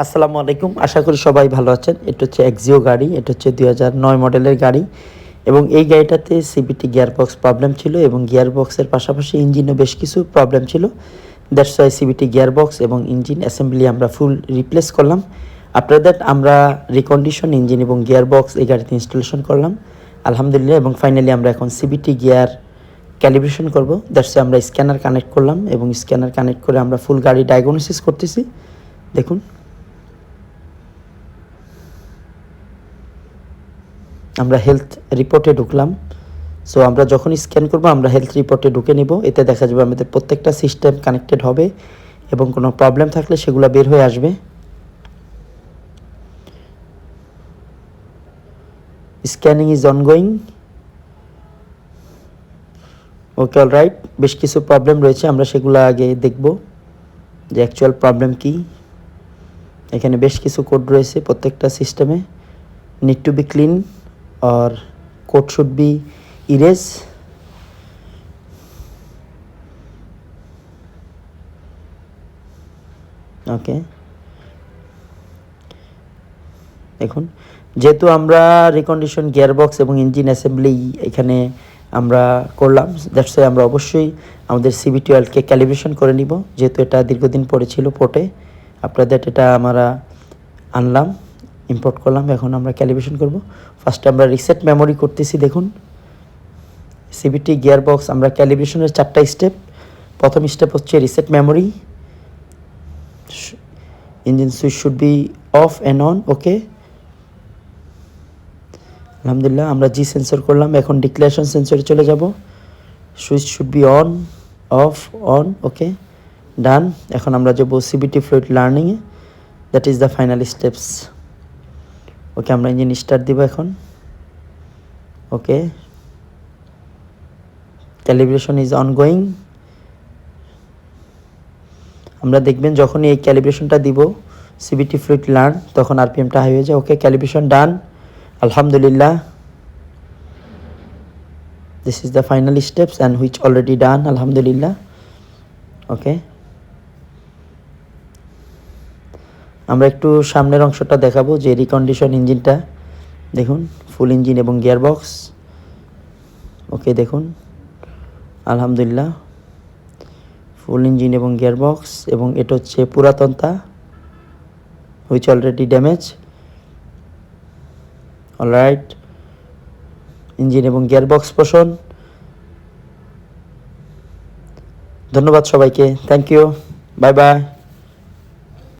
আসসালামু আলাইকুম, আশা করি সবাই ভালো আছেন। এটা হচ্ছে এক্সিও গাড়ি, এটা হচ্ছে 2009 মডেলের গাড়ি এবং এই গাড়িটাতে সিবিটি গিয়ারবক্স প্রবলেম ছিল এবং গিয়ারবক্সের পাশাপাশি ইঞ্জিনও বেশ কিছু প্রবলেম ছিল। দ্যাটস ওয়াই সিবিটি গিয়ারবক্স এবং ইঞ্জিন অ্যাসেম্বলি আমরা ফুল রিপ্লেস করলাম। আফটার দ্যাট আমরা রিকন্ডিশন ইঞ্জিন এবং গিয়ারবক্স এই গাড়িতে ইনস্টলেশন করলাম আলহামদুলিল্লাহ, এবং ফাইনালি আমরা এখন সিবিটি গিয়ার ক্যালিব্রেশন করব। দ্যাটস ওয়াই আমরা স্ক্যানার কানেক্ট করলাম এবং স্ক্যানার কানেক্ট করে আমরা ফুল গাড়ি ডায়াগনোসিস করতেছি। দেখুন, আমরা হেলথ রিপোর্টে ঢুকলাম। সো আমরা যখন স্ক্যান করব আমরা হেলথ রিপোর্টে ঢুকে নিব। এতে দেখা যাবে আমাদের প্রত্যেকটা সিস্টেম কানেক্টেড হবে এবং কোনো প্রবলেম থাকলে সেগুলো বের হয়ে আসবে। Scanning is ongoing. Okay, alright. বেশ কিছু প্রবলেম রয়েছে, আমরা সেগুলো আগে দেখব যে অ্যাকচুয়াল প্রবলেম কি। এখানে বেশ কিছু কোড রয়েছে প্রত্যেকটা সিস্টেমে। Need to B clean or code should be erased. ওকে, দেখুন, যেহেতু আমরা রিকন্ডিশন গিয়ারবক্স এবং ইঞ্জিন অ্যাসেম্বলি এখানে আমরা করলাম, দ্যাটস ওয়াই আমরা অবশ্যই আমাদের সিভিটি অয়েলকে ক্যালিব্রেশন করে নিব, যেহেতু এটা দীর্ঘদিন পরে ছিল পোর্টে। আফটার দ্যাট এটা আমরা আনলাম, ইম্পোর্ট করলাম, এখন আমরা ক্যালিব্রেশন করব। ফার্স্টে আমরা রিসেট মেমোরি করতেছি। দেখুন, সিভিটি গিয়ারবক্স আমরা ক্যালিব্রেশনের 4টা স্টেপ। প্রথম স্টেপ হচ্ছে reset memory. Engine switch should be off and on. Okay, আলহামদুলিল্লাহ আমরা জি সেন্সর করলাম। এখন ডিক্লারেশন সেন্সরে চলে যাব। Switch should be on, off, on. Okay, done. এখন আমরা যাব সিভিটি ফ্লুইড লার্নিংয়ে। That is the final steps. Okay, আমরা ইঞ্জিন স্টার্ট দিব এখন। Okay, calibration is ongoing. আমরা দেখবেন যখনই এই ক্যালিব্রেশনটা দিব সিভিটি ফ্লুইড লার্ন, তখন আরপিএমটা হাই হয়ে যায়। ওকে, ক্যালিব্রেশন ডান আলহামদুলিল্লাহ। This is the final steps and which already done আলহামদুলিল্লাহ। ওকে, আমরা একটু সামনের অংশটা দেখাবো যে রিকন্ডিশন ইঞ্জিনটা। দেখুন, ফুল ইঞ্জিন এবং গিয়ারবক্স। ওকে, দেখুন আলহামদুলিল্লাহ ফুল ইঞ্জিন এবং গিয়ারবক্স, এবং এটা হচ্ছে পুরাতনটা which already damaged. Alright, engine এবং গিয়ারবক্স পোষণ। ধন্যবাদ সবাইকে, থ্যাংক ইউ, বাই বাই।